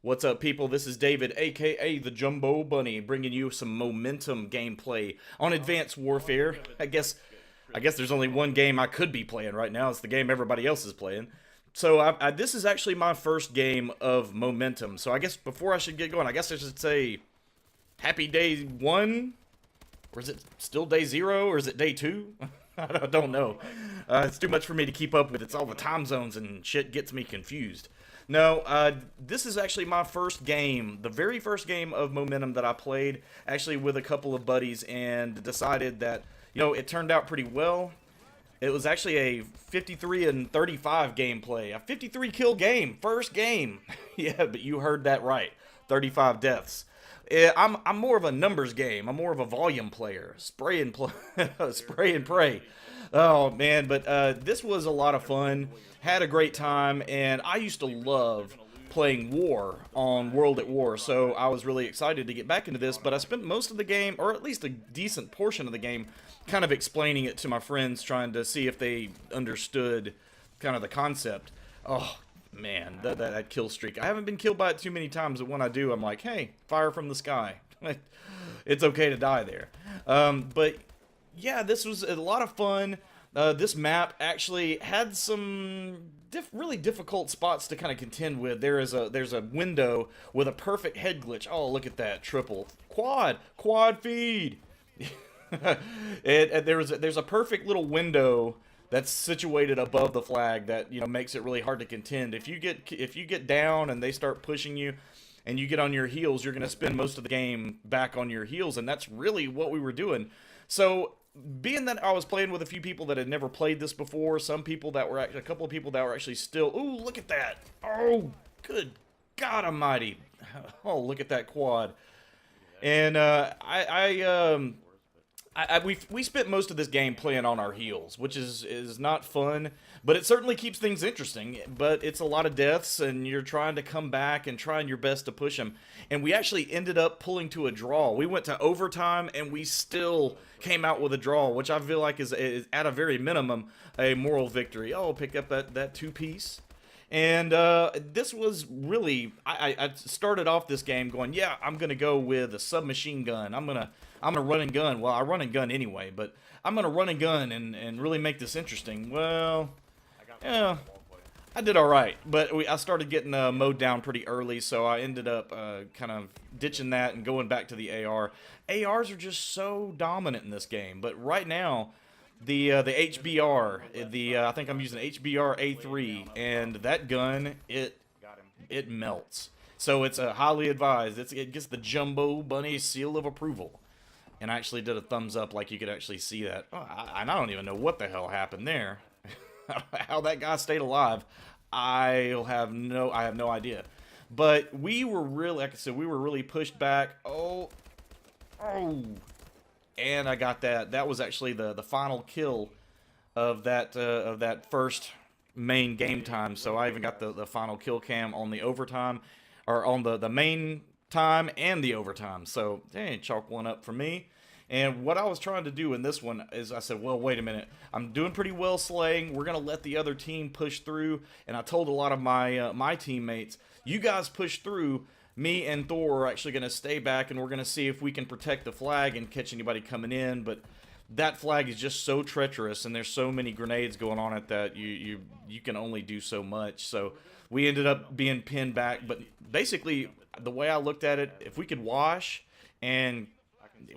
What's up, people? This is David, aka the JumboBunny, bringing you some momentum gameplay on Advanced Warfare. I guess there's only one game I could be playing right now. It's the game everybody else is playing. So this is actually my first game of momentum. So I guess before I should get going, I guess I should say happy day 1, or is it still day 0, or is it day 2? I don't know. It's too much for me to keep up with. It's all the time zones and shit gets me confused. No, this is actually my first game, the very first game of Momentum that I played, actually with a couple of buddies, and decided that, you know, it turned out pretty well. It was actually a 53 and 35 gameplay, a 53 kill game, first game. Yeah, but you heard that right, 35 deaths. I'm more of a numbers game. I'm more of a volume player, spray and pray. Oh man, but this was a lot of fun. Had a great time, and I used to love playing War on World at War, so I was really excited to get back into this, but I spent most of the game, or at least a decent portion of the game, kind of explaining it to my friends, trying to see if they understood kind of the concept. Oh, man, that kill streak. I haven't been killed by it too many times, but when I do, I'm like, hey, fire from the sky. It's okay to die there. But, yeah, this was a lot of fun. This map actually had some really difficult spots to kind of contend with. There's a window with a perfect head glitch. Oh, look at that, triple quad feed. There's a perfect little window that's situated above the flag that, you know, makes it really hard to contend. If you get down and they start pushing you, and you get on your heels, you're gonna spend most of the game back on your heels, and that's really what we were doing. So, being that I was playing with a few people that had never played this before, a couple of people that were actually still, ooh, look at that. Oh, good God almighty. Oh, look at that quad. And, we spent most of this game playing on our heels, which is not fun, but it certainly keeps things interesting. But it's a lot of deaths, and you're trying to come back and trying your best to push them. And we actually ended up pulling to a draw. We went to overtime, and we still came out with a draw, which I feel like is at a very minimum a moral victory. Oh, pick up that two-piece. And this was really, I started off this game going, yeah, I'm gonna go with a submachine gun. I'm gonna run and gun. Well, I run and gun anyway, but I'm gonna run and gun and really make this interesting. Well, yeah, I did all right, but I started getting mowed down pretty early, so I ended up kind of ditching that and going back to the AR. ARs are just so dominant in this game, but right now, the HBR, I think I'm using HBR A3, and that gun, it melts. So it's highly advised. It gets the JumboBunny seal of approval. And I actually did a thumbs up, like you could actually see that. Oh, I don't even know what the hell happened there. How that guy stayed alive, I have no idea. But we were really, like I said, we were really pushed back. Oh. And I got that. That was actually the final kill of that first main game time. So I even got the final kill cam on the overtime, or on the main time and the overtime. So, hey, chalk one up for me. And what I was trying to do in this one is I said, well, wait a minute. I'm doing pretty well slaying. We're going to let the other team push through. And I told a lot of my my teammates, you guys push through. Me and Thor are actually going to stay back, and we're going to see if we can protect the flag and catch anybody coming in. But that flag is just so treacherous, and there's so many grenades going on it that you can only do so much. So we ended up being pinned back. But basically, the way I looked at it, if we could wash, and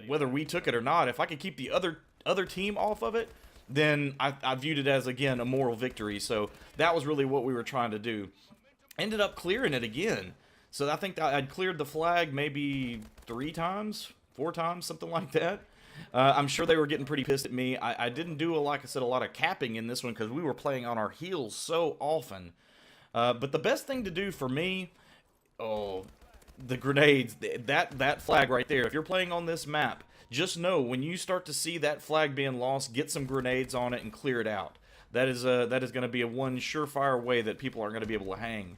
whether we took it or not, if I could keep the other team off of it, then I viewed it as, again, a moral victory. So that was really what we were trying to do. Ended up clearing it again. So I think I'd cleared the flag maybe 3 times, 4 times, something like that. I'm sure they were getting pretty pissed at me. I didn't do, like I said, a lot of capping in this one because we were playing on our heels so often. But the best thing to do for me, oh, the grenades, that flag right there. If you're playing on this map, just know when you start to see that flag being lost, get some grenades on it and clear it out. That is going to be one surefire way that people aren't going to be able to hang.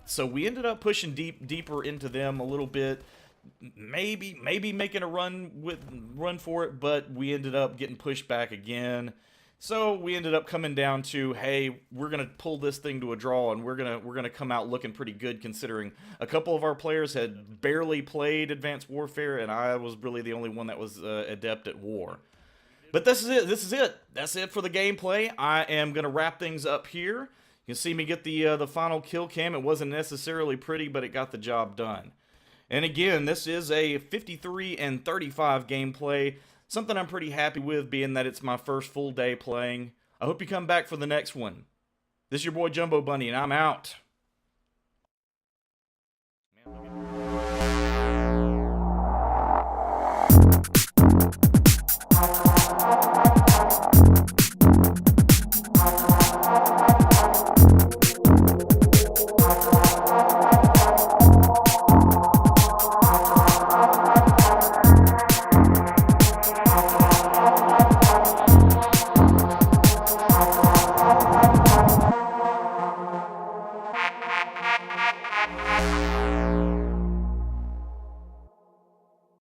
So we ended up pushing deeper into them a little bit, maybe making a run for it, but we ended up getting pushed back again. So we ended up coming down to, hey, we're gonna pull this thing to a draw, and we're gonna come out looking pretty good, considering a couple of our players had barely played Advanced Warfare, and I was really the only one that was adept at war. But this is it. That's it for the gameplay. I am gonna wrap things up here. You can see me get the final kill cam. It wasn't necessarily pretty, but it got the job done. And again, this is a 53 and 35 gameplay. Something I'm pretty happy with, being that it's my first full day playing. I hope you come back for the next one. This is your boy JumboBunny, and I'm out.